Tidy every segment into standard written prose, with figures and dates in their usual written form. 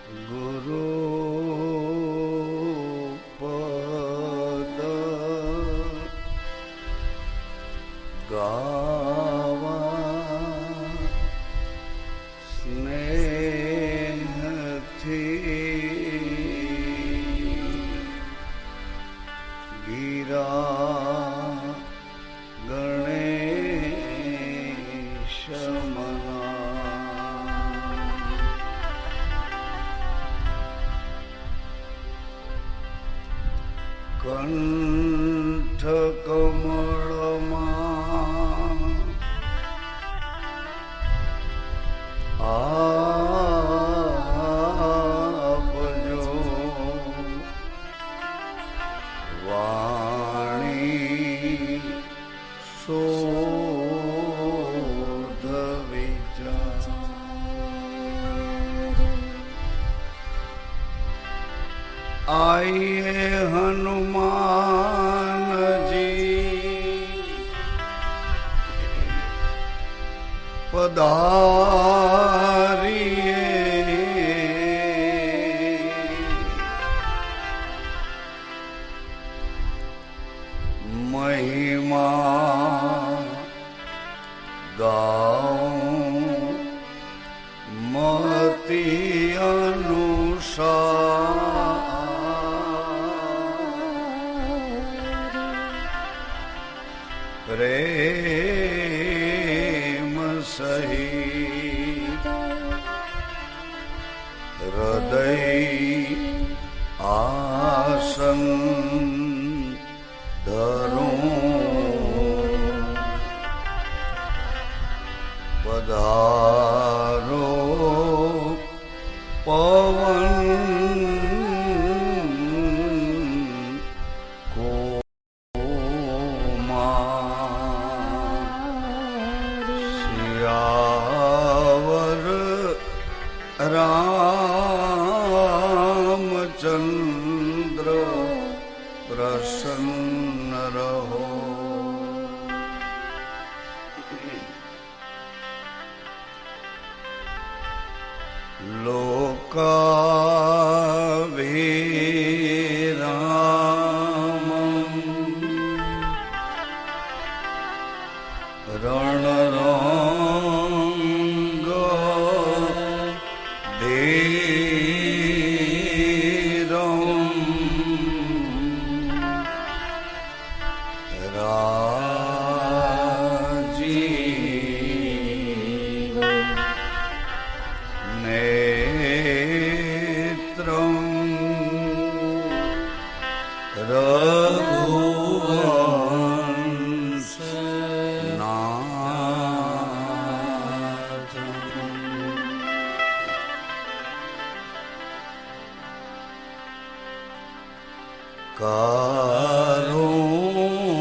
ગુરુપદ ગાવા સ્નેહથી ગિરા ગણેશ કંઠ કમળમાં આપજો વાણી શોધ વિચાર આયે હનુમાનજી પધારીએ મહિમા ગાઉં મતિ અનુસાર પ્રેમ સહિત હૃદય આસન ધરું પધારો પવન સિયાવર રામચંદ્ર પ્રસન્ન રહો. લોકાભિરામં રણરંગ ધીરં રાજીવ નેત્રં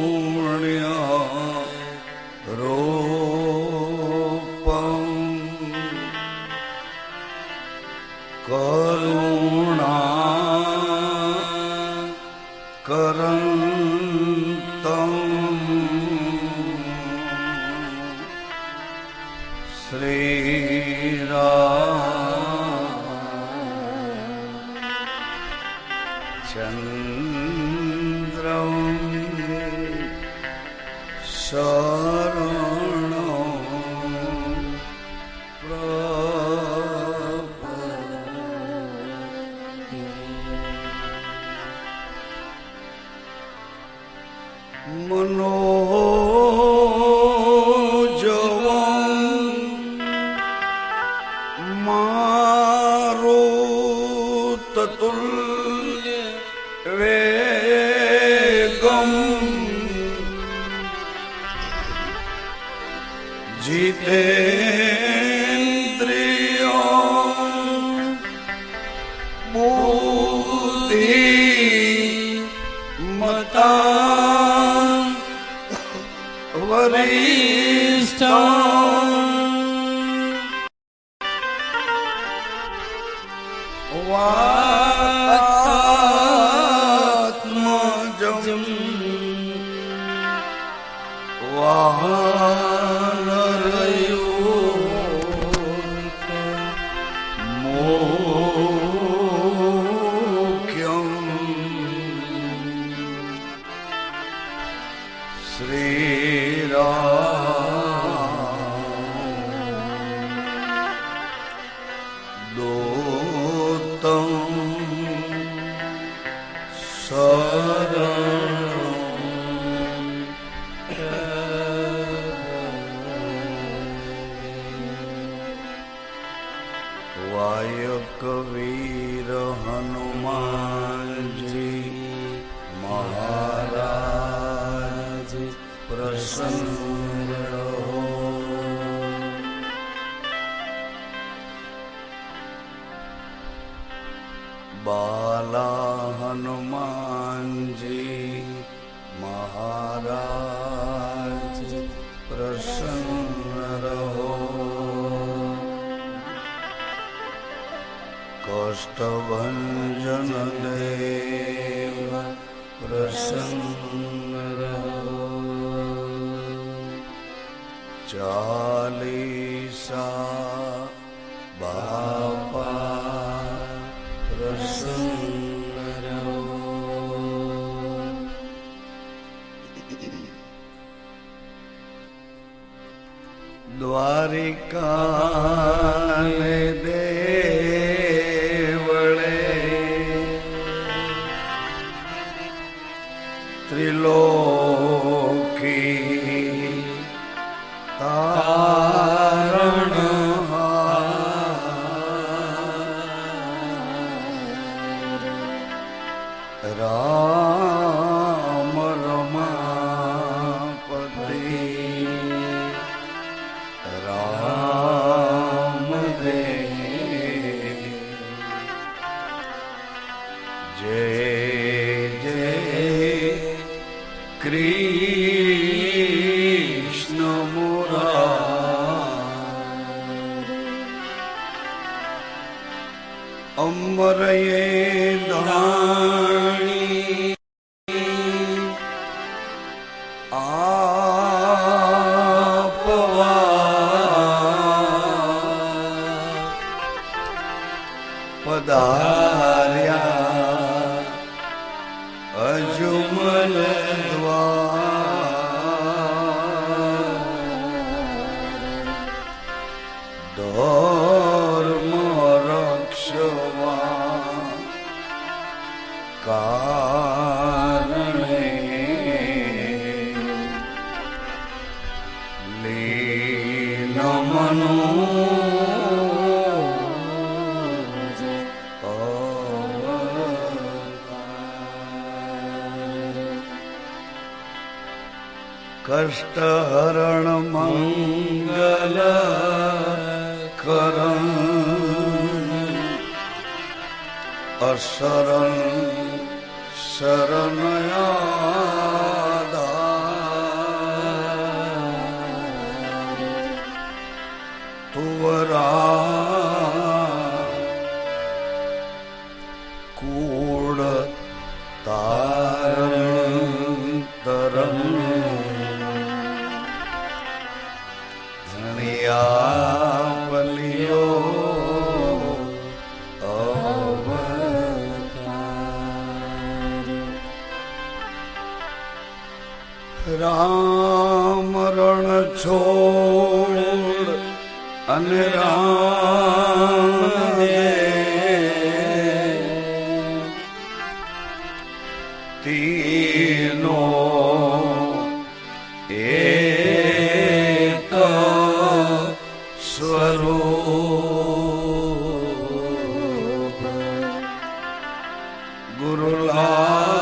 કારુણ્ય રૂપં કરુણા કરંતં શ્રીરામચંદ્રં શરણં પ્રપદ્યે. મનોજવં મારુતતુલ્ય વેગં જીતેન્દ્રિયો બુદ્ધિમતા વરિષ્ઠં વાતાત્મજં વાનરયો મોહ સૂતમ શરણં વાયકવીર હનુમાનજી મહારાજ પ્રસન્ન રહો. બાલા હનુમાનજી મહારાજ પ્રસન્ન રહો. કષ્ટભંજન દેવ પ્રસન્ન રહો. ચાલીસા બાપા પ્રસન્ન રહો. દ્વારિકાને દેવળે ત્રિલોકી તારણહાર રામ રમાપતિ રામદેવ જય જય કૃષ્ણ મુરારી. અમરયે દાણી આપવા પધાર્યા અજમલ દ્વાર. ધર્મ રક્ષવા કારણે લીન મનો કષ્ટહરણ મંગલ કરણ અશરણ શરણયાદાર. તુવરા કૂળ તારણ તરણ ધણિયાપલિયો અવતાર. રામ રણ છોડ અને રામ તીનો એક સ્વરૂપ. ગુરુલાલ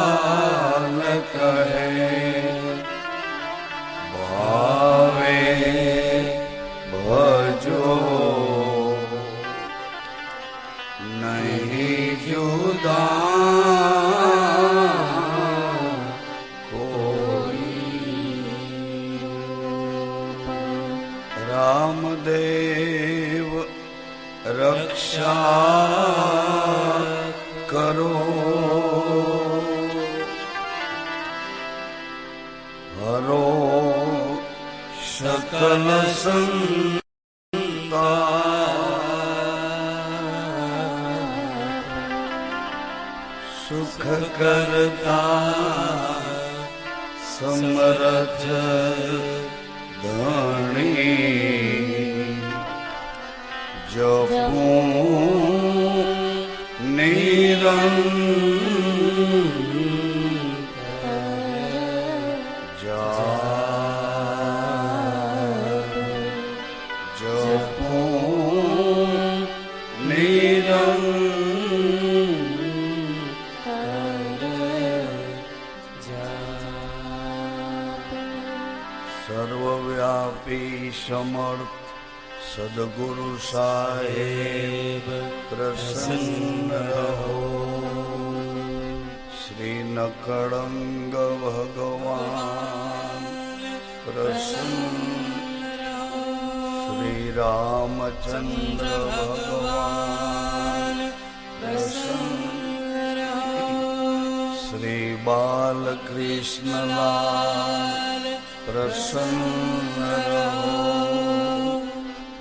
કહે ભાવે ભજો નહીં જુદા કોઈ. રામદેવ રક્ષા કરો. હરો સકલ સંતાપ. સુખ કરતા સમરથ ધણી જપું સર્વવ્યાપી સમર્થ સદગુરુ સાહેબ પ્રસન્ન રહો. શ્રી નકળંગ ભગવાન પ્રસન્ન રહો. શ્રી રામચંદ્ર ભગવાન પ્રસન્ન રહો. શ્રી બાલકૃષ્ણલાલ પ્રસન્ન રહો.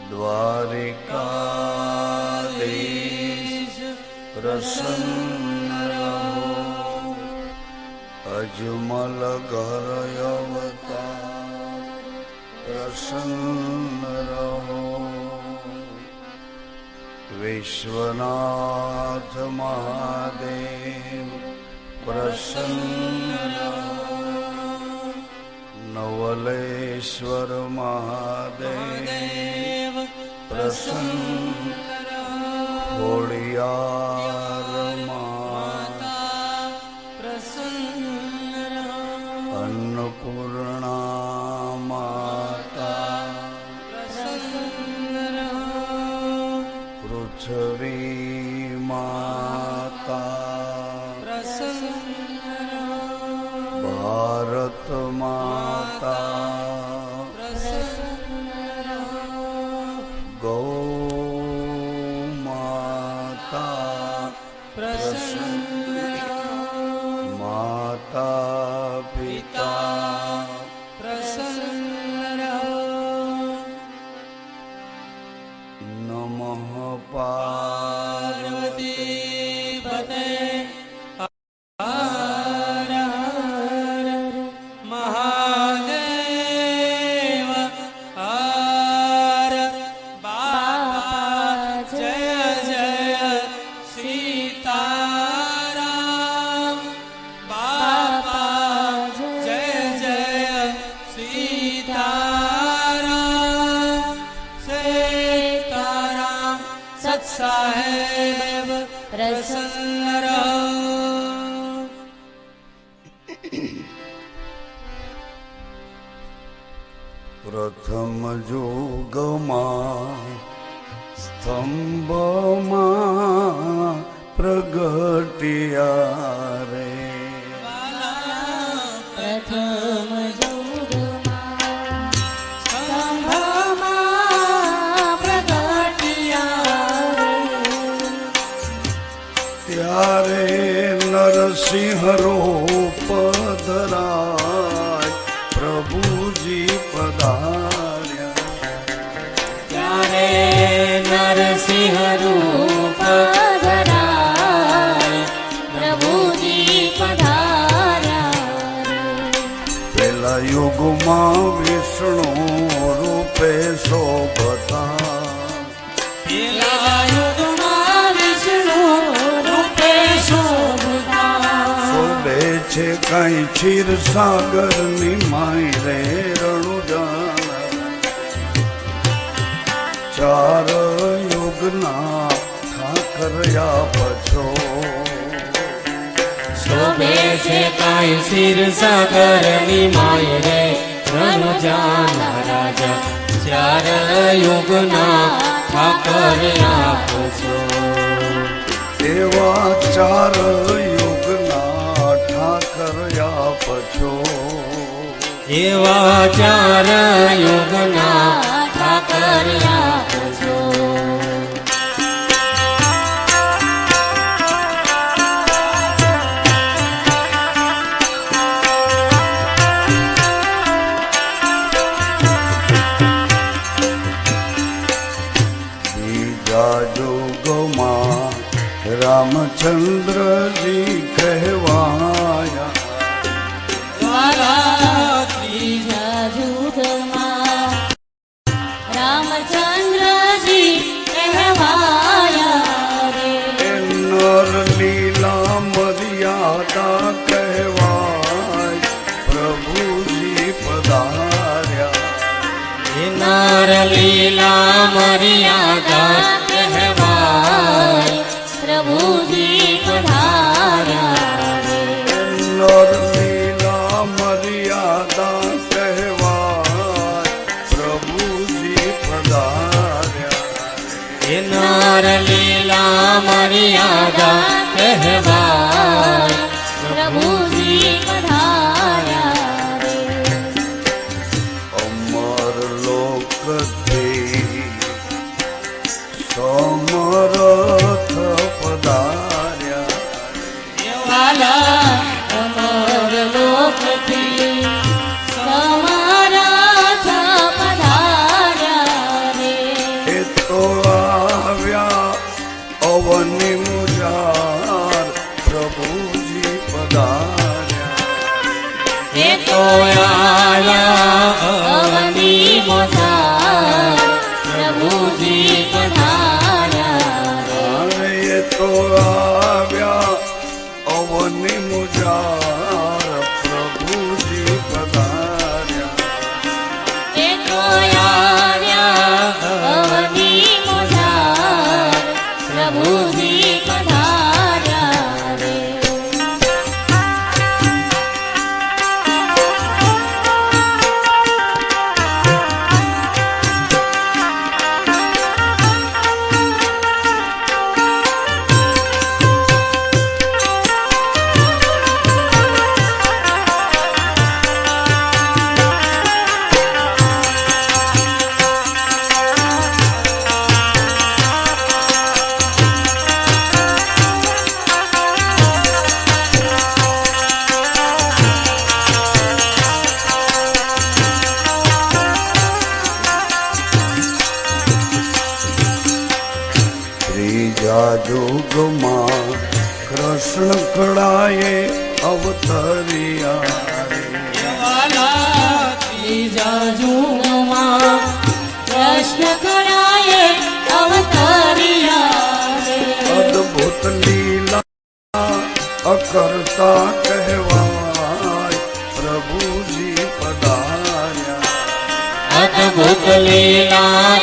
દ્વારિકાધીશ પ્રસન્ન રહો. અજમલ ઘર અવતાર પ્રસન્ન રહો. વિશ્વનાથ મહાદેવ પ્રસન્ન રહો. નવલેશ્વર મહાદેવ પ્રસન્ન રહો. ખોડિયાર માતા પ્રસન્ન રહો. અન્નપૂર્ણા માતા પ્રસન્ન રહો. પૃથ્વી માતા પ્રસન્ન રહો. ભારત માતા પ્રસન્ન રહો. ગૌ માતા પ્રસન્ન રહો. માતા પિતા પ્રસન્ન રહો. નમઃ પાર્વતી પતે. સાહેબ પ્રસન્ન રહો. પ્રથમ યુગમાં સ્તંભમાં પ્રગટ્યા રે. પ્રથમ ત્યારે નરસિંહ રૂપ ધરાય પ્રભુજી પધાર્યા. ત્યારે નરસિંહ રૂપ ધરાય પ્રભુજી પધાર્યા. પેલા યુગમાં વિષ્ણુ રૂપે શોભતા. પેલા યુગમાં વિષ્ણુ રૂપે શોભતા. શોભે છે કઈ ક્ષીર સાગર ની માય રે રણુજાન. ચાર યુગના ઠાકરયા પછો. શોભે છે કાંઈ શિર સાગર ની માય રે રણુજાના રાજા. ચાર યુગના ઠાકર આપો છો. એવા ચાર યુગના ઠાકર આપો. એવા ચાર યુગના ઠાકર આપો છો. યુગમાં રામચંદ્રજી કહેવાયા. ત્રીજા યુગમાં રામચંદ્રજી કહેવાયા રે. નર લીલા મર્યાદા કહેવાય પ્રભુજી પધાર્યા હે નર લીલા મર્યાદા કહેવાય પ્રભુજી પધાર્યા રે. નર લીલા મર્યાદા કહેવાય પ્રભુજી પધાર્યા હે નર લીલા મર્યાદા કહેવાય પ્રભુજી પધાર્યા રે. અમર લોકથી સમરથ પધાર્યા વાલા અમર લોકથી સમારથ પધાર્યા રે. એ તો આવ્યા અવની મુજાર પ્રભુજી પધાર્યા હે તો આયા અવની મોસાર પ્રભુજી પધાર્યા રે. અને એ તો આવ્યા અવની મુજાર પ્રભુજી પધાર્યા હે તો આવ્યા અવની મોસાર પ્રભુજી પધાર્યા રે. ત્રીજા યુગમાં કૃષ્ણ કળાએ અવતર્યા રે. વાલા ત્રીજા યુગમાં કૃષ્ણ કળાએ અવતર્યા રે. અદ્ભુત લીલા અકર્તા કહેવાય પ્રભુજી પધાર્યા અદ્ભુત લીલા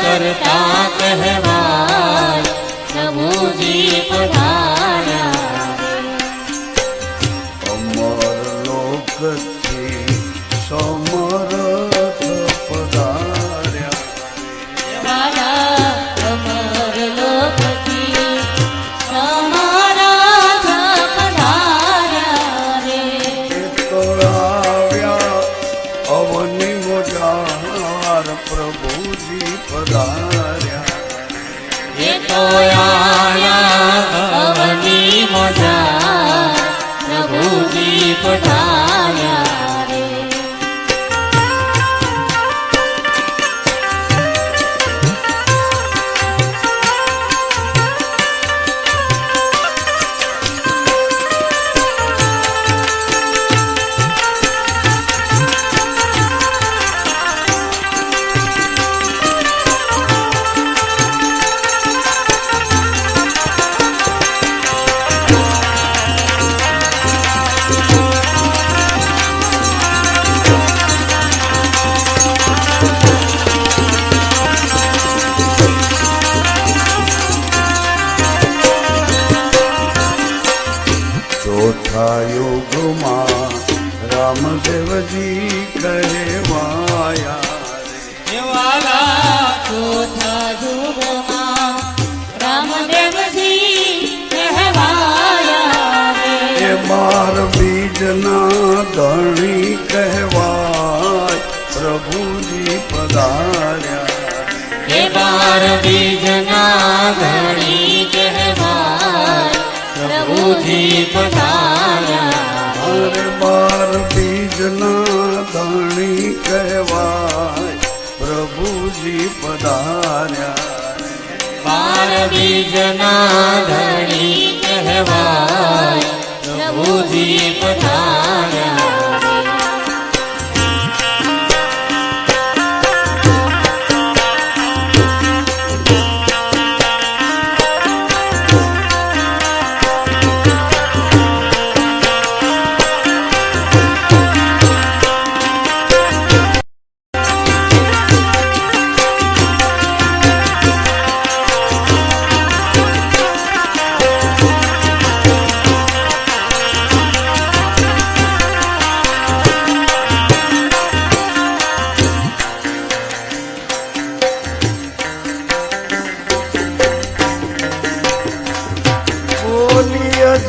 કરતા કહેવાય પ્રભુજી પધાર્યા રે. અમર લોકથી સમરથ પધાર્યા વાલા અમર લોકથી સમારથ પધાર્યા રે. એ તો આવ્યા અવની મોજાર પ્રભુજી પધાર્યા હે તો આયા અવની મોજાર પ્રભુજી પધાર્યા રે. ચોથા યુગમાં રામદેવજી કહેવાયા રે. વાલા ચોથા યુગમાં રામદેવજી કહેવાયા રે. એ 12 બીજના ધણી કહેવાય પ્રભુજી પધાર્યા હે 12 બીજના ધણી કહેવાય પ્રભુજી પધાર્યા અરે 12 બીજના ધણી કહેવાય પ્રભુજી પધાર્યા 12 બીજના ધણી કહેવાય પ્રભુજી પધાર્યા રે.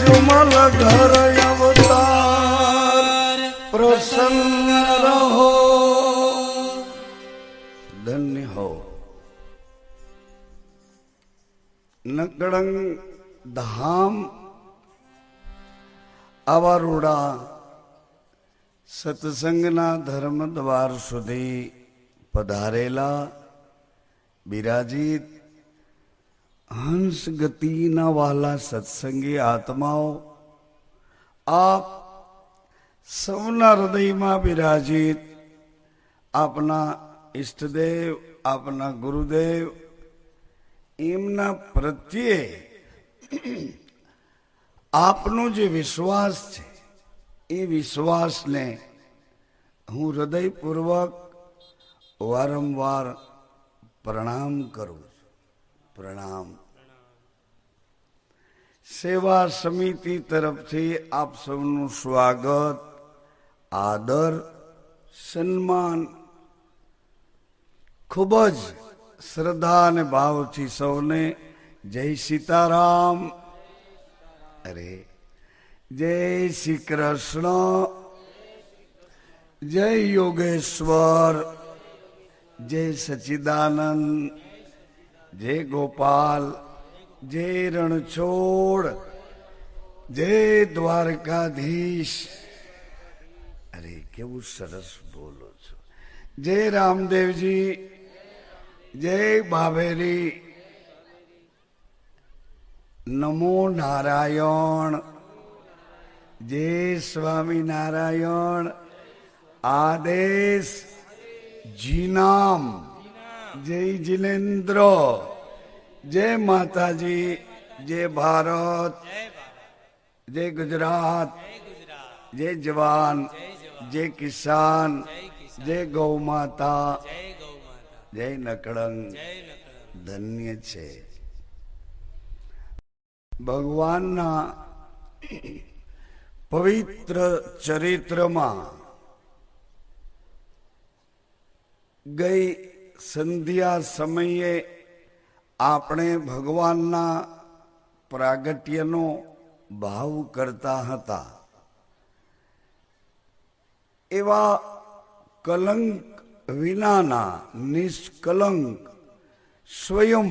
નિર્મલ ઘર અવતાર પ્રસન્ન રહો ધન્ય હો. નકળંગ ધામ આવારૂડા સત્સંગના ધર્મ દ્વાર સુધી પધારેલા બિરાજીત હંસ ગતિના વાલા સત્સંગી આત્માઓ, આપ સૌના હૃદયમાં બિરાજીત આપના ઈષ્ટદેવ, આપના ગુરુદેવ, એમના પ્રત્યે આપનો જે વિશ્વાસ છે એ વિશ્વાસને હું હૃદયપૂર્વક વારંવાર પ્રણામ કરું છું. પ્રણામ. સેવા સમિતિ તરફથી આપ સૌનું સ્વાગત, આદર, સન્માન ખૂબ જ શ્રદ્ધા અને ભાવથી સૌને જય સીતારામ. અરે જય શ્રી કૃષ્ણ, જય યોગેશ્વર, જય સચ્ચિદાનંદ, જય ગોપાલ, જય રણછોડ, જય દ્વારકાધીશ. અરે કેવું સરસ બોલો છો. જય રામદેવજી, જય બાભેરી, નમો નારાયણ, જય સ્વામિનારાયણ, આદેશ, જીનામ, જય જિનેન્દ્ર, જય માતાજી, જય ભારત, જય ગુજરાત, જય જવાન, જય કિસાન, જય ગૌ માતા, જય નકળંગ. ધન્ય છે ભગવાનના પવિત્ર ચરિત્રમાં ગઈ સંધ્યા સમયે આપણે ભગવાનના પ્રાગટ્યનો ભાવ કરતા હતા. એવા કલંક વિનાના નિષ્કલંક સ્વયં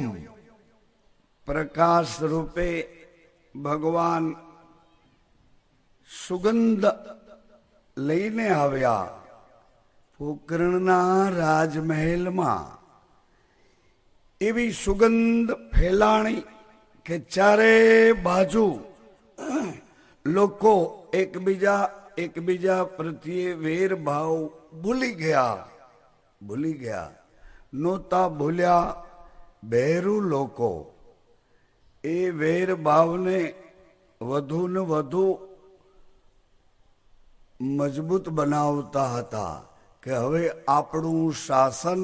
પ્રકાશ રૂપે ભગવાન સુગંધ લઈને આવ્યા પોકરણના રાજમહેલમાં. એવી સુગંધ ફેલાણી કે ચારે બાજુ લોકો એકબીજા પ્રત્યે વેરભાવ ભૂલી ગયા. નહોતા ભૂલ્યા બહેરું લોકો. એ વેરભાવને વધુ ને વધુ મજબૂત બનાવતા હતા કે હવે આપણું શાસન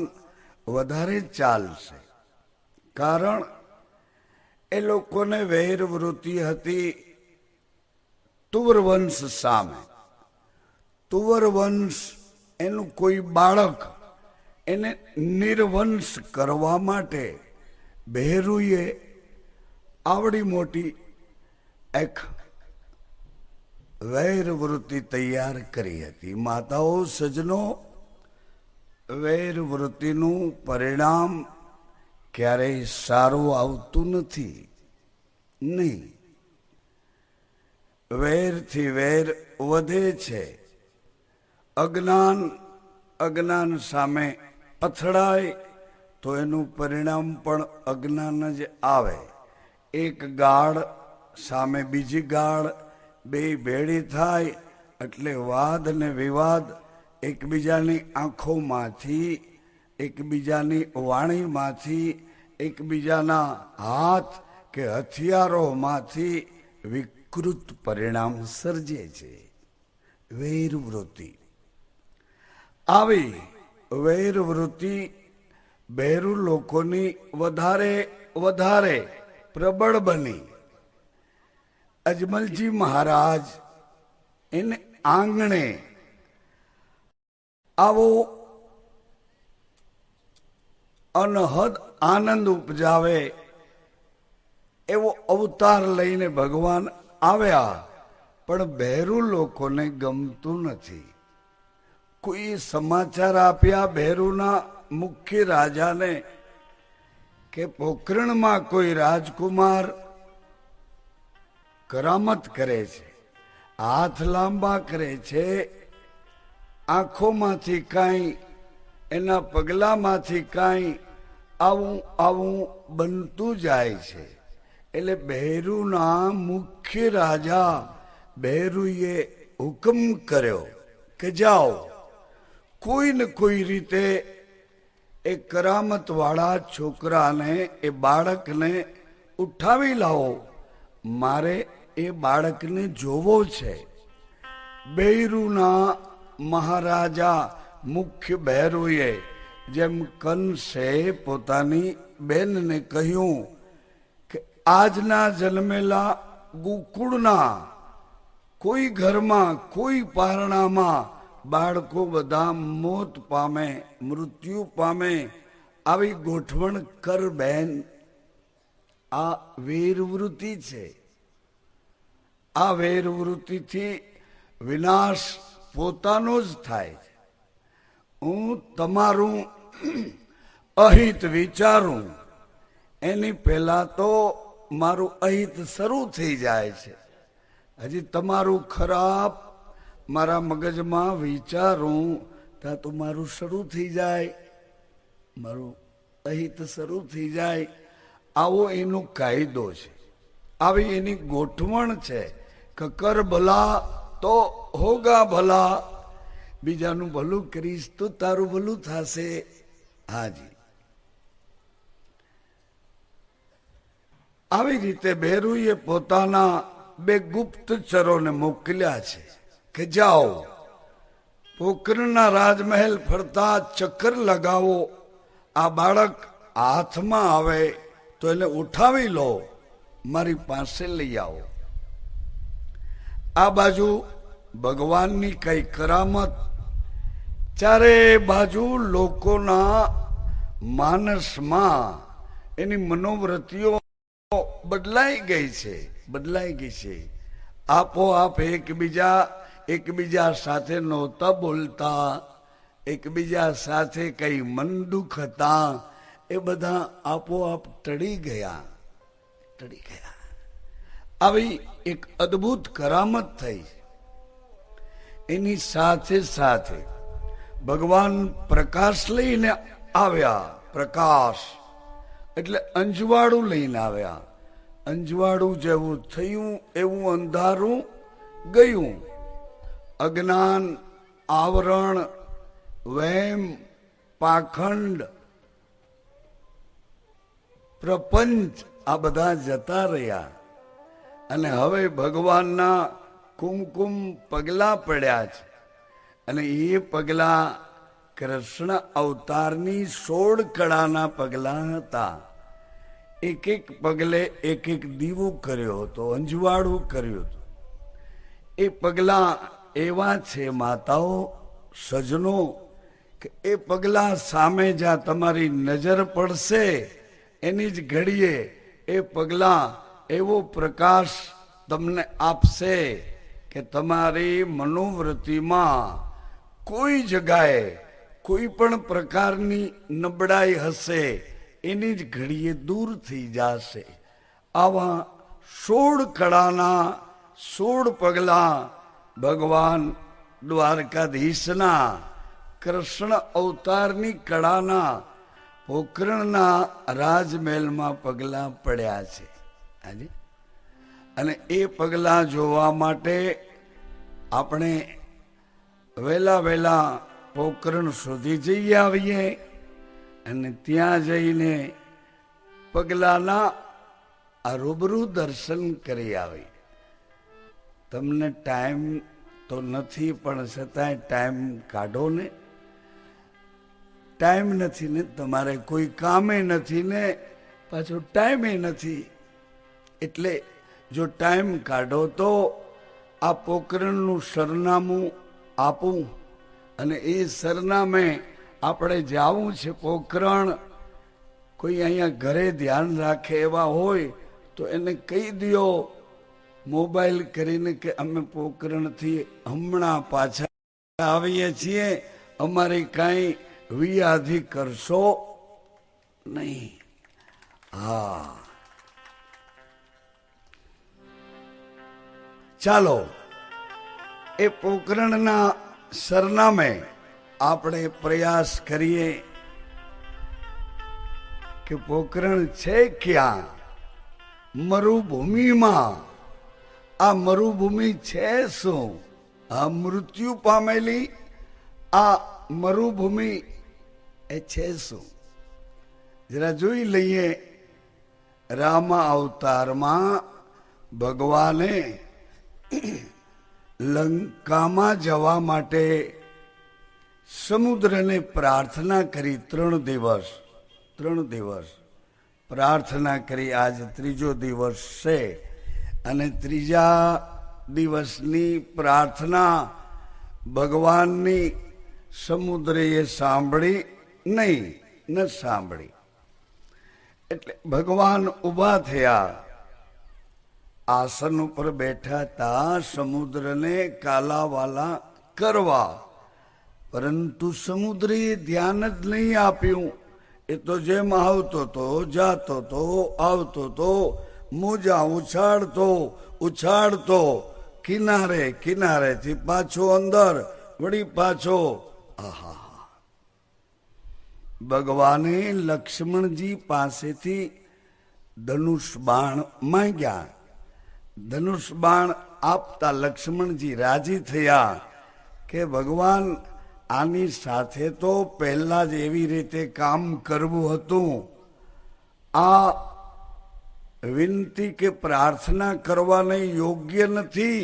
વધારે ચાલશે. કારણ એ લોકોને વેરવૃત્તિ હતી તુવરવંશ સામે. તુવરવંશ એનું કોઈ બાળક એને નિર્વંશ કરવા માટે બહેરુએ આવડી મોટી એક વૈરવૃત્તિ તૈયાર કરી હતી. માતાઓ સજનો, વૈરવૃત્તિનું પરિણામ ક્યારેય સારું આવતું નથી. નહીં, વેરથી વેર વધે છે. અજ્ઞાન સામે અથડાય તો એનું પરિણામ પણ અજ્ઞાન જ આવે. એક ગાળ સામે બીજી ગાળ, બે ભેળી થાય એટલે વાદ ને વિવાદ એકબીજાની આંખોમાંથી, એકબીજાની વાણીમાંથી, એકબીજાના હાથ કે હથિયારોમાંથી વિકૃત પરિણામ સર્જે છે. વૈરવૃત્તિ. આવી વૈરવૃત્તિ બહેરુ લોકોની વધારે પ્રબળ બની. અજમલજી મહારાજ એને આંગણે આવો અનહદ આનંદ ઉપજાવે એવો અવતાર લઈને ભગવાન આવ્યા, પણ બહેરું લોકોને ગમતું નથી. કોઈ સમાચાર આપ્યા બહેરુના મુખ્ય રાજાને કે પોખરણમાં કોઈ રાજકુમાર કરામત કરે છે, હાથ લાંબા કરે છે, આંખોમાંથી કાંઈ, એના પગલામાંથી કાંઈ આવું આવું બનતું જાય છે. એટલે બહેરુના મુખ્ય રાજા બહેરુએ હુકમ કર્યો કે જાઓ, કોઈ ને કોઈ રીતે એ કરામત વાળા છોકરાને, એ બાળકને ઉઠાવી લાવો, મારે એ બાળકને જોવો છે. બહેરુના મહારાજા મુખ્ય બહેરુએ જેમ કંસે પોતાની બેનને કહ્યું કે આજના જન્મેલા ગોકુળના કોઈ ઘરમાં, કોઈ પારણામાં બાળકો બધા મોત પામે, મૃત્યુ પામે, આવી ગોઠવણ કર બેન. આ વેરવૃત્તિ છે. આ વેરવૃત્તિથી વિનાશ પોતાનો જ થાય છે. હું તમારું અહિત વિચારું એની પહેલા તો મારું અહિત શરૂ થઈ જાય છે. હજી તમારું ખરાબ મારા મગજમાં વિચારું ત્યાં તો મારું શરૂ થઈ જાય, મારું અહિત શરૂ થઈ જાય. આવો એનો કાયદો છે, આવી એની ગોઠવણ છે કે કર ભલા તો હોગા ભલા. બીજાનું ભલું કરીશ તો તારું ભલું થશે. હાજી, આવી રીતે બહેરુએ પોતાના બે ગુપ્તચરોને મોકલ્યા છે કે જાઓ, પોખરણના રાજમહેલ ફરતા ચક્કર લગાવો, આ બાળક હાથમાં આવે તો એને ઉઠાવી લો, મારી પાસે લઈ આવો. આ બાજુ ભગવાનની કઈ કરામત ચારે બાજુ લોકોના માનસમાં એની મનોવૃત્તિઓ બદલાઈ ગઈ છે, બદલાઈ ગઈ છે. આપોઆપ એકબીજા સાથે નહોતા બોલતા, એકબીજા સાથે કઈ મન દુઃખ હતા, એ બધા આપોઆપ ટળી ગયા. આવી એક અદ્ભુત કરામત થઈ. એની સાથે સાથે ભગવાન પ્રકાશ લઈને આવ્યા. પ્રકાશ એટલે અંજવાળું લઈને આવ્યા. અંજવાળું જેવું થયું એવું અંધારું ગયું. અજ્ઞાન, આવરણ, વહેમ, પાખંડ, પ્રપંચ આ બધા જતા રહ્યા. અને હવે ભગવાનના કુમકુમ પગલા પડ્યા છે. અને એ પગલા કૃષ્ણ અવતારની 16 કળાના પગલા હતા. એક એક પગલે એક એક દીવો કર્યો હતો, અંજવાળું કર્યું હતું. એ પગલા એવા છે માતાઓ, સજનો, કે એ પગલા સામે જ્યાં તમારી નજર પડશે એની જ ઘડીએ એ પગલા એવો પ્રકાશ તમને આપશે કે તમારી મનોવૃત્તિમાં કોઈ જગાએ કોઈ પણ પ્રકારની નબળાઈ હશે એની જ ઘડીએ દૂર થઈ જશે. આવા 16 કળાના 16 પગલા ભગવાન દ્વારકાધીશના કૃષ્ણ અવતારની કળાના પોખરણના રાજમહેલમાં પગલા પડ્યા છે. હાજી, અને એ પગલા જોવા માટે આપણે વહેલા પોખરણ સુધી જઈ આવીએ અને ત્યાં જઈને પગલાના આ રૂબરૂ દર્શન કરી આવીએ. તમને ટાઈમ તો નથી, પણ છતાંય ટાઈમ કાઢો ને. ટાઈમ નથી ને, તમારે કોઈ કામે નથી ને, પાછો ટાઈમે નથી. એટલે જો ટાઈમ કાઢો તો આ પોખરણનું સરનામું આપું અને એ સરનામે આપણે જવું છે પોખરણ. કોઈ અહીંયા ઘરે ધ્યાન રાખે એવા હોય તો એને કહી દો મોબાઈલ કરીને કે અમે પોકરણથી હમણાં પાછા આવીએ છીએ, અમારી કાંઈ વિયાધી કરશો નહીં. હા, ચાલો એ પોકરણના સરનામે આપણે પ્રયાસ કરીએ કે પોકરણ છે ક્યાં? મરુભૂમિમાં. આ મરુભૂમિ છે શું? આ મૃત્યુ પામેલી આ મરુભૂમિ એ છે શું? જરા જોઈ લઈએ. રામ અવતારમાં ભગવાને લંકામાં જવા માટે સમુદ્રને પ્રાર્થના કરી. 3 દિવસ પ્રાર્થના કરી. આજ ત્રીજો દિવસ છે અને ત્રીજા દિવસની પ્રાર્થના ભગવાનની સમુદ્રએ સાંભળી નહીં, ન સાંભળી. એટલે ભગવાન ઊભા થયા, આસન ઉપર બેઠા તા સમુદ્રને કાલાવાલા કરવા, પરંતુ સમુદ્રએ ધ્યાન જ નહીં આપ્યું. એ તો જેમ આવતો તો જાતો તો આવતો તો મોજા ઉછાળતો કિનારેથી પાછો અંદર વળી પાછો. આહા! ભગવાને લક્ષ્મણજી પાસેથી ધનુષ બાણ માંગ્યા. ધનુષ બાણ આપતા લક્ષ્મણજી રાજી થયા કે ભગવાન આની સાથે તો પહેલા જ એવી રીતે કામ કરવું હતું. આ વિનંતી કે પ્રાર્થના કરવાને યોગ્ય નથી.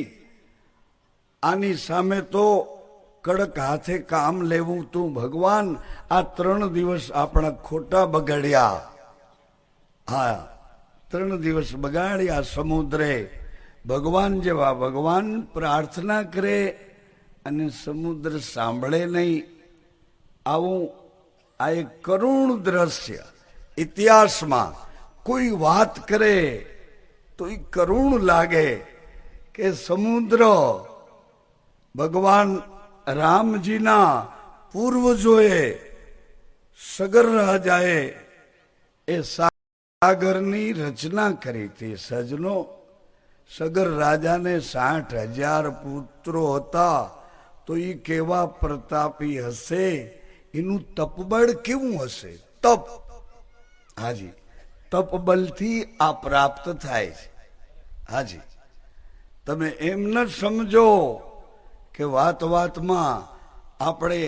આની સામે તો કડક હાથે કામ લેવું તું. ભગવાન આ 3 દિવસ આપણા ખોટા બગાડ્યા. હા, 3 દિવસ બગાડ્યા સમુદ્રે. ભગવાન જેવા ભગવાન પ્રાર્થના કરે અને સમુદ્ર સાંભળે નહીં. આવું આ એક કરુણ દ્રશ્ય. ઇતિહાસમાં કોઈ વાત કરે તો એ કરુણ લાગે કે સમુદ્ર ભગવાન રામજીના પૂર્વજોએ સગર રાજાએ એ સાગરની રચના કરી હતી. સજનો, સગર રાજાને 60,000 પુત્રો હતા, તો એ કેવા પ્રતાપી હશે, એનું તપબળ કેવું હશે? તપ. હાજી, તપબલથી આ પ્રાપ્ત થાય છે. હાજી, તમે એમ ન સમજો કે વાતમાં આપણે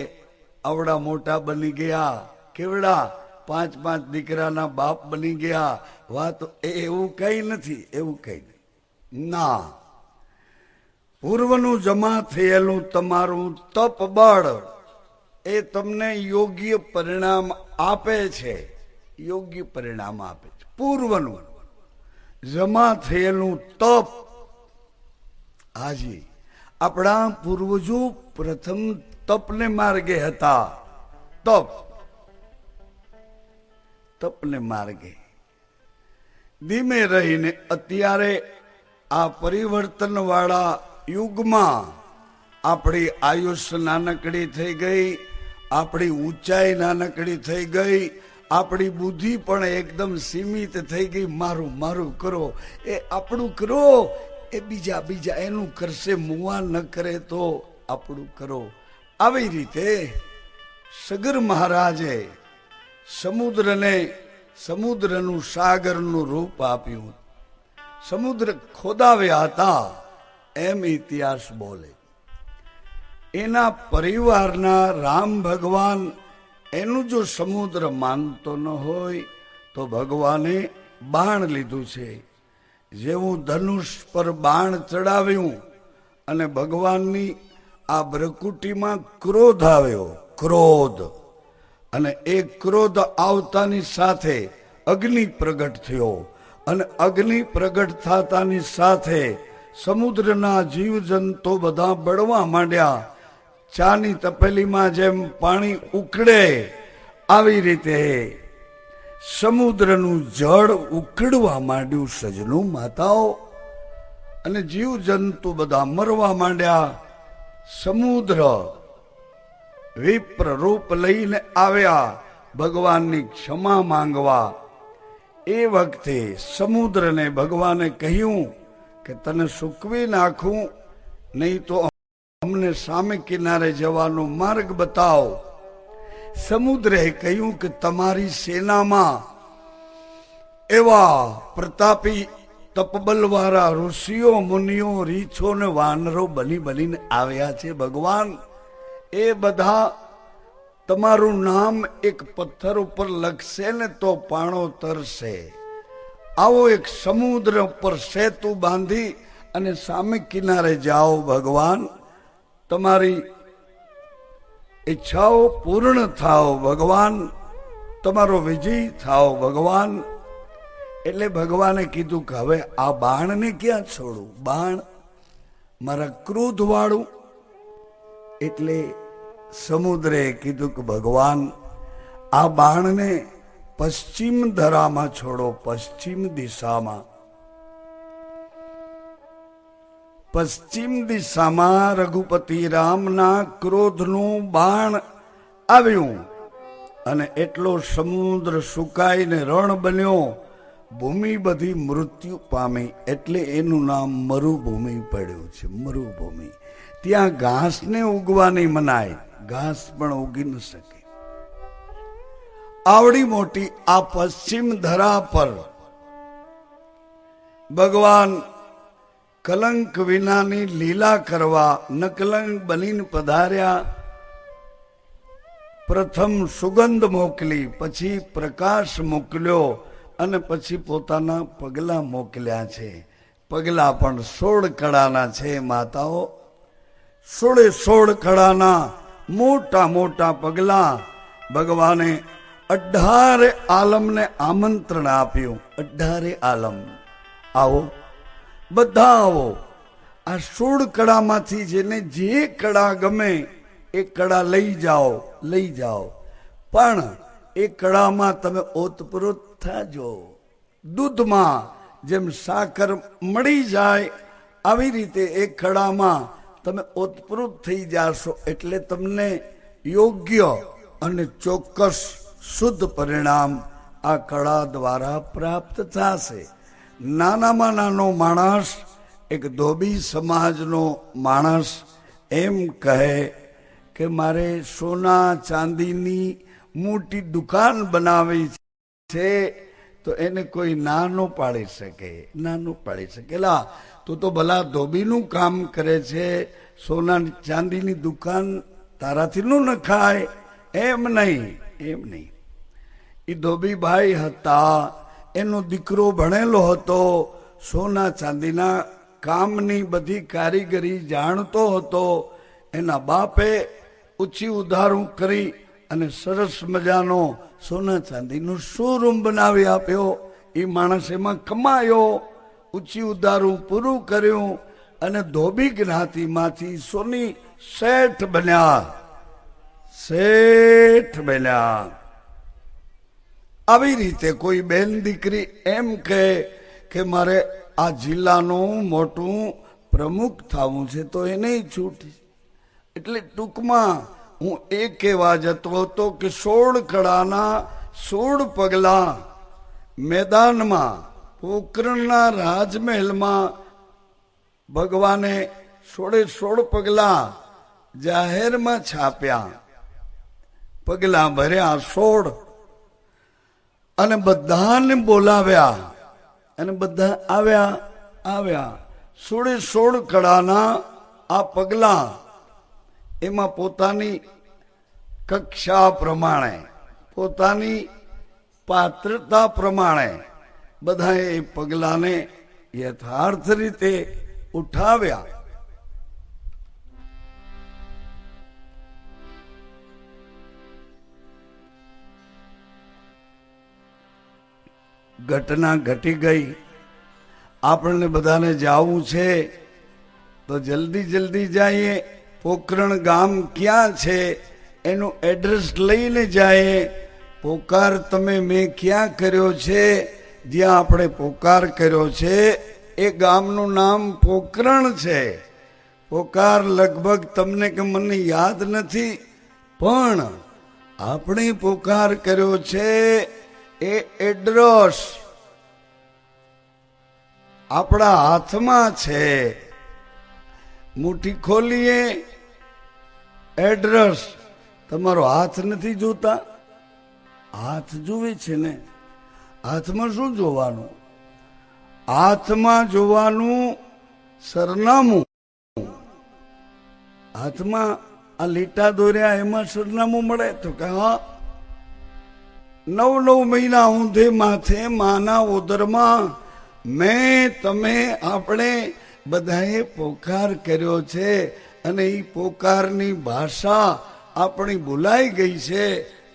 આવડા મોટા બની ગયા, કેવડા 5 દીકરાના બાપ બની ગયા. વાત એવું કઈ નથી, એવું કઈ નહીં. ના, પૂર્વનું જમા થયેલું તમારું તપ બળ એ તમને યોગ્ય પરિણામ આપે છે. યોગ્ય પરિણામ આપે છે. પૂર્વનું જમા થયેલું તપ. હાજી, આપણા પૂર્વજો પ્રથમ તપને માર્ગે હતા. તપને માર્ગે ધીમે રહીને અત્યારે આ પરિવર્તન વાળા યુગમાં આપણી આયુષ્ય નાનકડી થઈ ગઈ, આપણી ઊંચાઈ નાનકડી થઈ ગઈ, આપણી બુદ્ધિ પણ એકદમ સીમિત થઈ ગઈ. મારું કરો, એ આપણું કરો, એ બીજા એનું કરશે, મુવા ન કરે તો આપણું કરો. આવી રીતે સગર મહારાજે સમુદ્રનું સાગરનું રૂપ આપ્યું. સમુદ્ર ખોદાવ્યા હતા એમ ઇતિહાસ બોલે. એના પરિવારના રામ ભગવાન એનું જો સમુદ્ર માનતો ન હોય તો ભગવાને બાણ લીધું છે. જેવું ધનુષ પર બાણ ચડાવ્યું અને ભગવાનની આ બ્રકુટીમાં ક્રોધ આવ્યો. ક્રોધ, અને એ ક્રોધ આવતાની સાથે અગ્નિ પ્રગટ થયો અને અગ્નિ પ્રગટ થતાની સાથે સમુદ્રના જીવજંતુ બધા બળવા માંડ્યા. ચાની તપેલીમાં જેમ પાણી ઉકળે આવી રીતે સમુદ્રનું જળ ઉકળવા માંડ્યું. સજનું માતાઓ, અને જીવ જંતુ બધા મરવા માંડ્યા. સમુદ્ર વિપ્ર રૂપ લઈને આવ્યા ભગવાનની ક્ષમા માંગવા. એ વખતે સમુદ્રને ભગવાને કહ્યું કે તને સૂકવી નાખું, નહીં તો અમને સામે કિનારે જવાનો માર્ગ બતાવ. સમુદ્રે કહ્યું કે તમારી સેનામાં એવા પ્રતાપી તપબલવાળા ઋષિઓ મુનિઓ રીછો ને વાનરો બનીને આવ્યા છે ભગવાન. એ બધા તમારું નામ એક પથ્થર ઉપર લખશે ને તો પાણો તરશે. આવો એક સમુદ્ર ઉપર સેતુ બાંધી અને સામે કિનારે જાઓ ભગવાન. તમારી ઈચ્છાઓ પૂર્ણ થાઓ ભગવાન, તમારો વિજય થાઓ ભગવાન. એટલે ભગવાને કીધું કે હવે આ બાણને ક્યાં છોડું? બાણ મારા ક્રોધ વાળું. એટલે સમુદ્રે કીધું કે ભગવાન આ બાણને પશ્ચિમ ધરામાં છોડો, પશ્ચિમ દિશામાં. પશ્ચિમ દિશામાં રઘુપતિ રામના ક્રોધનું બાણ આવ્યું અને એટલો સમુદ્ર સુકાઈને રણ બન્યો. ભૂમિ બધી મૃત્યુ પામી, એટલે એનું નામ મરુભૂમિ પડ્યું છે. મરુભૂમિ. ત્યાં ઘાસને ઉગવા નહીં મનાય, ઘાસ પણ ઉગી ન શકે. આવડી મોટી આ પશ્ચિમ ધરા પર ભગવાન કલંક વિનાની લીલા કરવા નકલંક બનીને પધાર્યા. પ્રથમ સુગંધ મોકલી, પછી પ્રકાશ મોકલ્યો અને પછી પોતાના પગલા મોકલ્યા છે. પગલા પણ 16 કળાના છે માતાઓ. 16 કળાના મોટા મોટા પગલા. ભગવાને 18 આલમને આમંત્રણ આપ્યું. 18 આલમ આવો, બધા આવો. આ 16 કળામાંથી જેને જે કળા ગમે એ કળા લઈ જાઓ, લઈ જાઓ. પણ એ કળામાં તમે ઓતપ્રોત થાજો. દૂધમાં જેમ સાકર મળી જાય આવી રીતે એ કળામાં તમે ઓતપ્રોત થઈ જાશો, એટલે તમને યોગ્ય અને ચોક્કસ શુદ્ધ પરિણામ આ કળા દ્વારા પ્રાપ્ત થશે. નાનામાં નાનો માણસ, એક ધોબી સમાજનો માણસ એમ કહે કે મારે સોના ચાંદીની મોટી દુકાન બનાવી છે, તો એને કોઈ ના ન પાડી શકે, ના ન પાડી શકે. લા તું તો ભલા ધોબીનું કામ કરે છે, સોના ચાંદીની દુકાન તારાથી ન નખાય. એમ નહીં, એમ નહીં. એ ધોબી ભાઈ હતા, એનો દીકરો ભણેલો હતો, સોના ચાંદીના કામની બધી કારીગરી જાણતો હતો. એના બાપે ઊંચી ઉધારું કરી અને સરસ મજાનો સોના ચાંદીનો શોરૂમ બનાવી આપ્યો. એ માણસ એમાં કમાયો, ઊંચી ઉધારું પૂરું કર્યું અને ધોબી જ્ઞાતિમાંથી સોની શેઠ બન્યા, શેઠ બન્યા. આવી રીતે કોઈ બેન દીકરી એમ કહે કે મારે આ જિલ્લાનું મોટું પ્રમુખ થવું છે, તો એને છૂટ. એટલે ટૂંકમાં હું એ કહેવા જતો હતો કે 16 કળાના 16 પગલા મેદાનમાં, પોકરણના રાજમહેલમાં ભગવાને 16 પગલા જાહેરમાં છાપ્યા. પગલા ભર્યા 16 અને બધાને બોલાવ્યા અને બધા આવ્યા. 16 કળાના આ પગલા એમાં પોતાની કક્ષા પ્રમાણે, પોતાની પાત્રતા પ્રમાણે બધાએ એ પગલાને યથાર્થ રીતે ઉઠાવ્યા. ઘટના ઘટી ગઈ. આપણને બધાને જાવું છે તો જલ્દી જઈએ. પોકરણ ગામ ક્યાં છે એનું એડ્રેસ લઈને જાય. પોકાર તમે મેં ક્યાં કર્યો છે? જ્યાં આપણે પોકાર કર્યો છે એ ગામનું નામ પોકરણ છે. પોકાર લગભગ તમને કે મને યાદ નથી, પણ આપણે પોકાર કર્યો છે એ એડ્રેસ આપણા હાથમાં છે. મુઠ્ઠી ખોલીએ એડ્રેસ, તમારો હાથ નથી જોતા? હાથ જોવે છે ને. હાથમાં શું જોવાનું? હાથમાં જોવાનું સરનામું. હાથમાં આ લીટા દોર્યા એમાં સરનામું મળે તો કે હા, 9 મહિના ઊંધે માથે માના ઉદરમાં મેં તમે આપણે બધાએ પોકાર કર્યો છે, અને એ પોકારની ભાષા આપણી ભૂલાઈ ગઈ છે.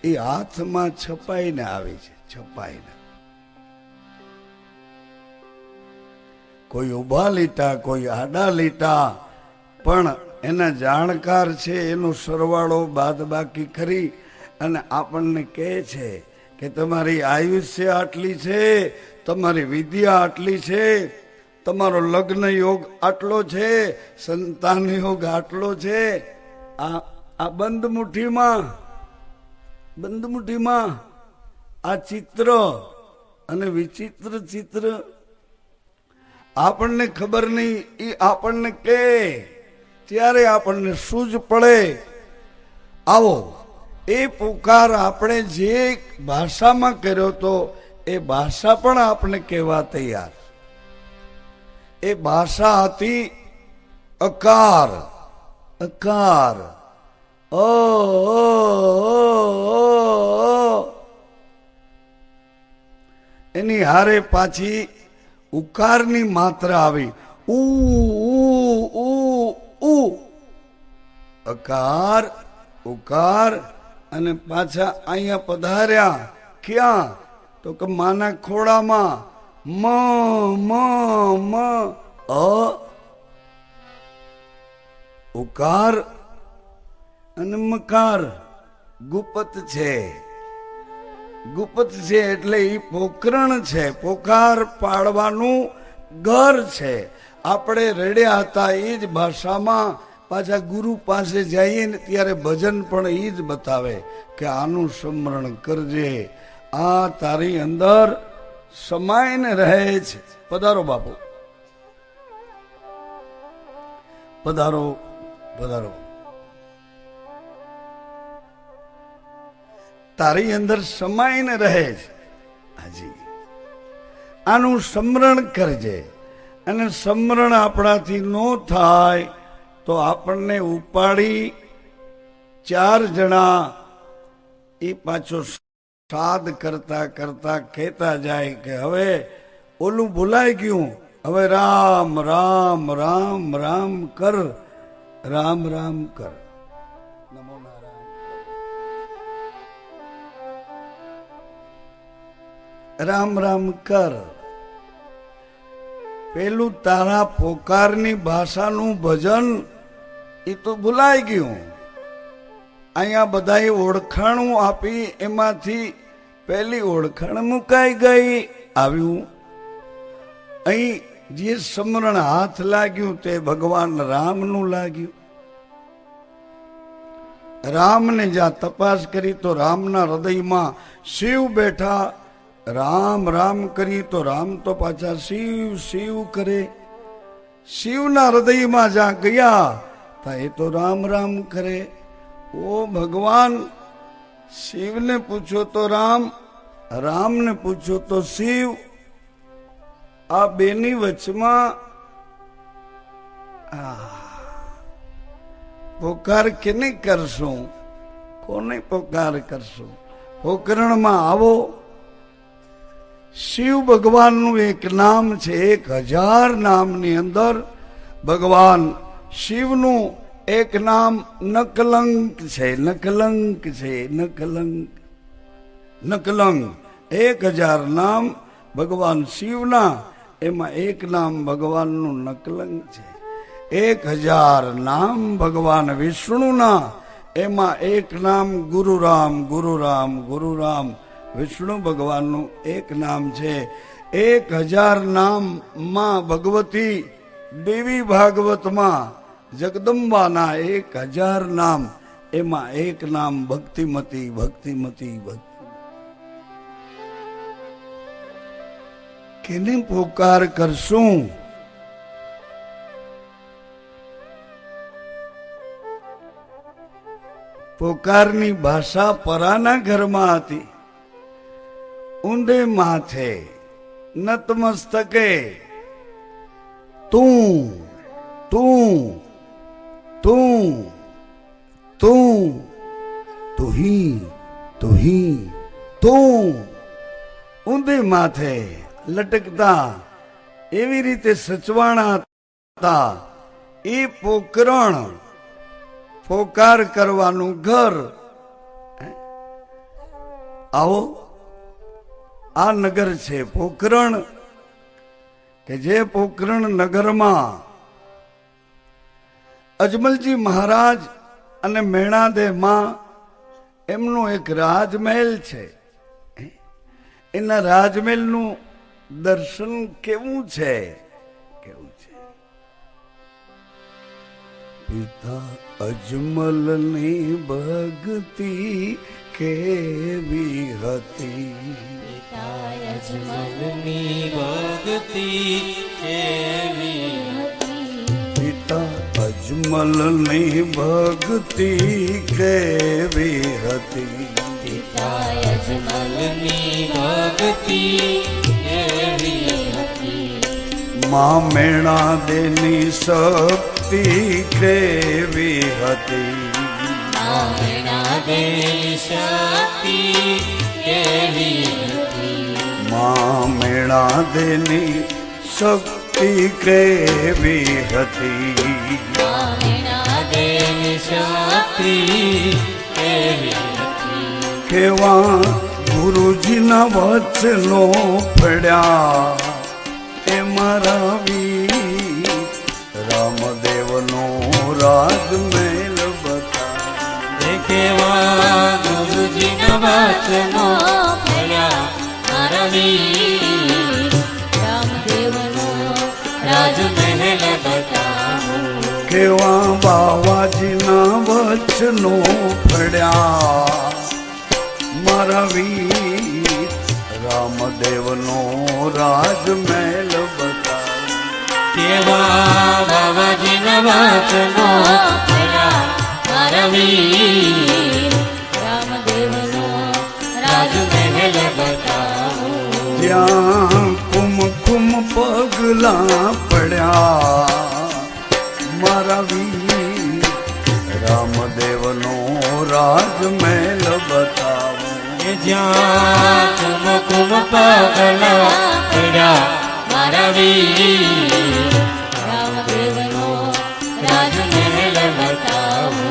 એ હાથમાં છપાઈને આવી છે, છપાઈને. કોઈ ઊભા લીટા, કોઈ આડા લીટા, પણ એના જાણકાર છે. એનો સરવાળો બાદ બાકી કરી અને આપણને કહે છે કે તમારી આયુષ્ય આટલી છે, તમારી વિદ્યા આટલી છે, તમારો લગ્ન યોગ આટલો છે, સંતાન યોગ આટલો છે. આ બંધ મુઠ્ઠીમાં આ ચિત્ર અને વિચિત્ર ચિત્ર આપણને ખબર નહીં. એ આપણને કે ત્યારે આપણને સૂઝ પડે. આવો એ પોકાર આપણે જે ભાષામાં કર્યો તો એ ભાષા પણ આપણે કહેવા તૈયાર. એ ભાષા હતી અકાર. અકાર એની હારે પાછી ઉકારની માત્રા આવી. ઉ અકાર ઉકાર, અને પાછા અહીંયા પધાર્યા ક્યાં? તો કે માના ખોળામાં. મ ઉકાર અને મકાર ગુપત છે. ગુપત છે એટલે એ પોકરણ છે. પોકાર પાડવાનું ઘર છે. આપણે રેડ્યા હતા એ જ ભાષામાં. પાછા ગુરુ પાસે જઈએ ને ત્યારે ભજન પણ એ જ બતાવે કે આનું સ્મરણ કરજે, આ તારી અંદર સમાઈને રહે છે. પધારો બાપુ, પધારો પધારો. તારી અંદર સમાઈને રહે છે. હાજી, આનું સ્મરણ કરજે. અને સ્મરણ આપણાથી ન થાય તો આપણને ઉપાડી 4 જણા એ પાછો સાદ કરતા કરતા કહેતા જાય કે હવે ઓલું ભૂલાઈ ગયું, હવે રામ રામ રામ રામ કર, રામ રામ કર. નમો નારાયણ. રામ રામ કર. પેલું તારા પોકારની ભાષાનું ભજન એ તો ભૂલાઈ ગયું. અહીંયા બધાએ ઓળખાણું આપી, એમાંથી પહેલી ઓળખાણ મુકાઈ ગઈ. આવ્યું અહીં જે સ્મરણ હાથ લાગ્યું તે ભગવાન રામનું લાગ્યું. રામને જ્યાં તપાસ કરી તો રામના હૃદયમાં શિવ બેઠા. રામ રામ કરી તો રામ તો પાછા શિવ શિવ કરે. શિવના હૃદયમાં જ્યાં ગયા તા એ તો રામ રામ કરે. ઓ ભગવાન, શિવને પૂછો તો રામ, રામને પૂછો તો શિવ. આ બેની વચમાં પોકાર કેને કરશું? કોને પોકાર કરશું? પોકરણમાં આવો. શિવ ભગવાનનું એક નામ છે. 1000 નામની અંદર ભગવાન શિવનું એક નામ નકલંક છે. નકલંક છે. નકલંક નકલંક. 1000 નામ ભગવાન શિવના, એમાં એક નામ ભગવાનનું નકલંક છે. 1000 નામ ભગવાન વિષ્ણુના, એમાં એક નામ ગુરુરામ. ગુરુરામ ગુરુરામ વિષ્ણુ ભગવાનનું એક નામ છે. 1000 નામ માં ભગવતી દેવી ભાગવતમાં જગદંબાના 1000 નામ, એમાં એક નામ ભક્તિમતી. ભક્તિમતી ભક્તિ કેને પોકાર કરશું? પોકારની ભાષા પરાના ઘરમાં હતી. ઊંધે માથે નતમસ્તકે તું તું તું તું તુહી તુહી તું, ઊંધે માથે લટકતા એવી રીતે સચવાણા હતા. એ પોકરણ, પોકાર કરવાનું ઘર. આવો, આ નગર છે પોકરણ, કે જે પોકરણ નગરમાં અજમલજી મહારાજ અને મેણાદેમાં એમનો એક રાજમહેલ છે. એના રાજમહેલનું દર્શન કેવું છે, કેવું છે? પિતા અજમલની ભક્તિ કેવી હતી, પિતા અજમલની ભક્તિ કેવી હતી, પિતા અજમલની ભક્તિ કેવી હતી, પિતા અજમલની ભક્તિ કેવી હતી, મા મેણા દેની શક્તિ કેવી હતી, મામેણા દેવી શક્તિ કેવી હતી, મા મેણા દેની શક્તિ કેવી હતી, મામેણા દેવી શક્તિ કેવી હતી, કેવા ગુરુજીના વચનો પડ્યા એ મારા વીર, રામદેવનો રાજમહેલ બતા. કેવા ગુરુજીના વચનો પડ્યા મારા વીર, રામદેવનો રાજમહેલ બતાવો. કેવા બાવાજીના વચનો પડ્યા મારા વીર, રામદેવનો રાજમહેલ બતાવો. કેવા બાબાજીના વચનો પડ્યા મારા વીર, રામદેવનો રાજમહેલ બતાવો. ત્યાં કુમકુમ પગલા પડ્યા મારા વીર, રામદેવનો રાજમહેલ બતાવો. જ્યાં કુમકુમ પગલા પડ્યા મારા વીર, રામદેવનો રાજમહેલ બતાવો.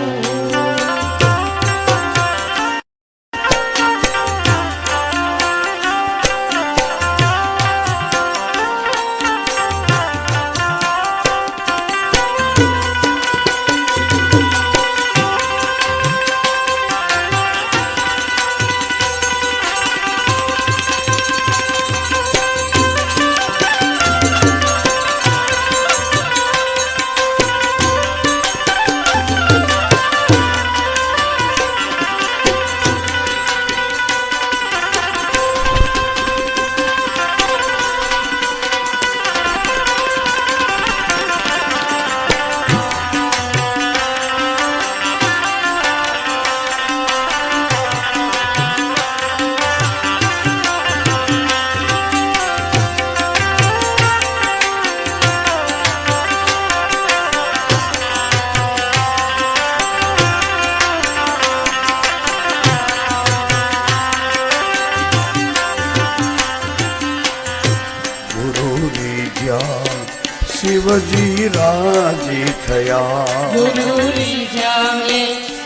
શિવજી રાજી થયા, ગુરુરી જાવે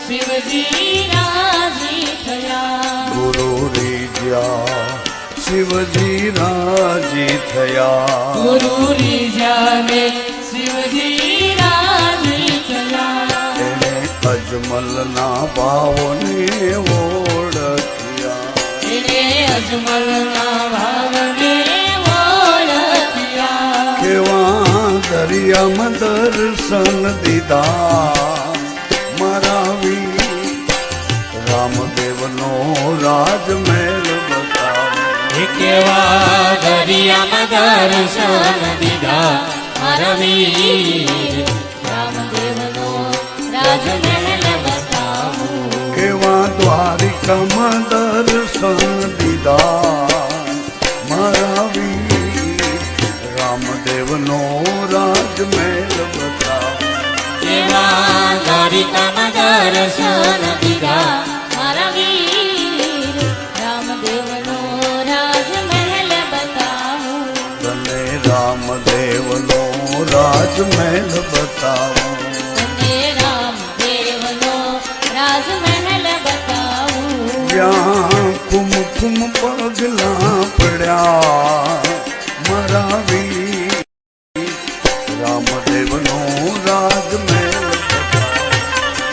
શિવજી રાજી થયા, ગુરુરી જ્યા શિવજી રાજી થયા, ગુરુરી જાવે શિવજી રાજી થયા. એને અજમલના ભાવને ઓળખ્યા, એને અજમલના ભાવને ઓળખ્યા. દરિયામાં દર્શન દીધા મારા વીર રામદેવનો રાજમહેલ બતાવો કેવા દરિયામાં દર્શન દીધા મારા વીર રામદેવનો રાજમહેલ બતાવો કેવા દ્વારિકામાં દર્શન દીધા મારા વીર રામદેવનો રાજમહેલ બતાવો કેવા દ્વારિકામાં દર્શન દીધા મારા વીર રામદેવનો રાજમહેલ બતાવો તને રામદેવનો રાજમહેલ બતાવો તને રામદેવનો રાજમહેલ બતાવો જ્યાં કુમકુમ પગલા પડ્યા મારા વીર રામદેવનો રાજમહેલ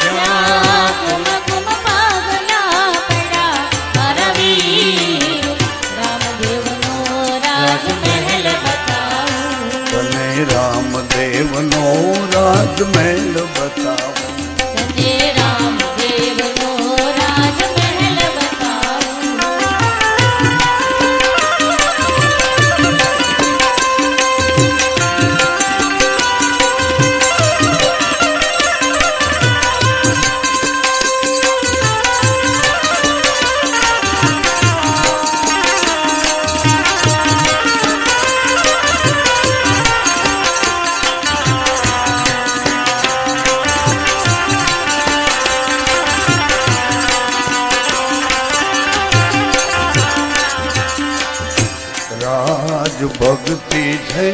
જ્યાં કુમકુમ પગલા પડ્યા મારા વીર રામદેવનો રાજમહેલ બતાવો તને રામદેવનો રાજમહેલ બતાવો તને રામદેવનો રાજમહેલ બતાવો રાજ ભક્તિ છે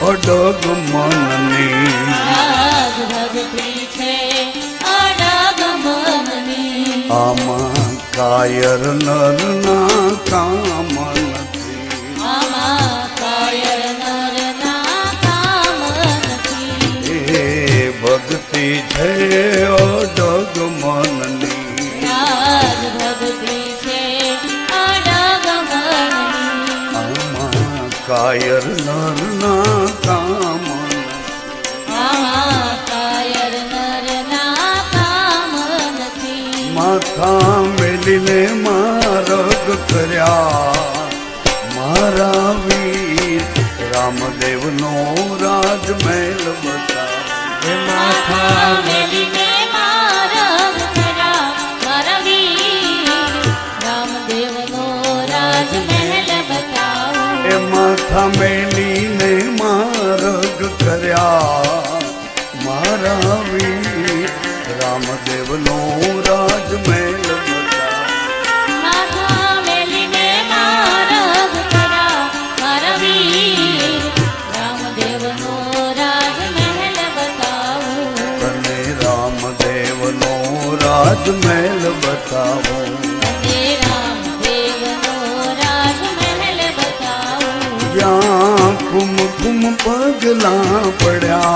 અડગ મનની રાજ ભક્તિ છે અડગ મનની આમાં કાયર નરના કામ નથી આમાં કાયર નરના કામ નથી એ ભક્તિ છે અડગ મનની રાજ ભક્તિ છે અડગ મનની આમાં કાયર નરના કામ નથી. આમાં કાયર નરના કામ નથી માથા મેલીને મારગ કર્યા મારા વીર રામદેવનો રાજમહેલ બતાવો માથા મેલીને મારગ કર્યા મારા વીર રામદેવનો રાજમહેલ બતાવો એ માથા મેલીને મારગ કર્યા મારા વીર રામદેવનો રાજમહેલ બતાવો માથા મેલીને મારગ કર્યા મારા વીર રામદેવનો રાજમહેલ બતાવો તને રામદેવનો રાજમહેલ બતાવો તને રામદેવનો રાજમહેલ બતાવો જ્યાં કુમકુમ પગલા પડ્યા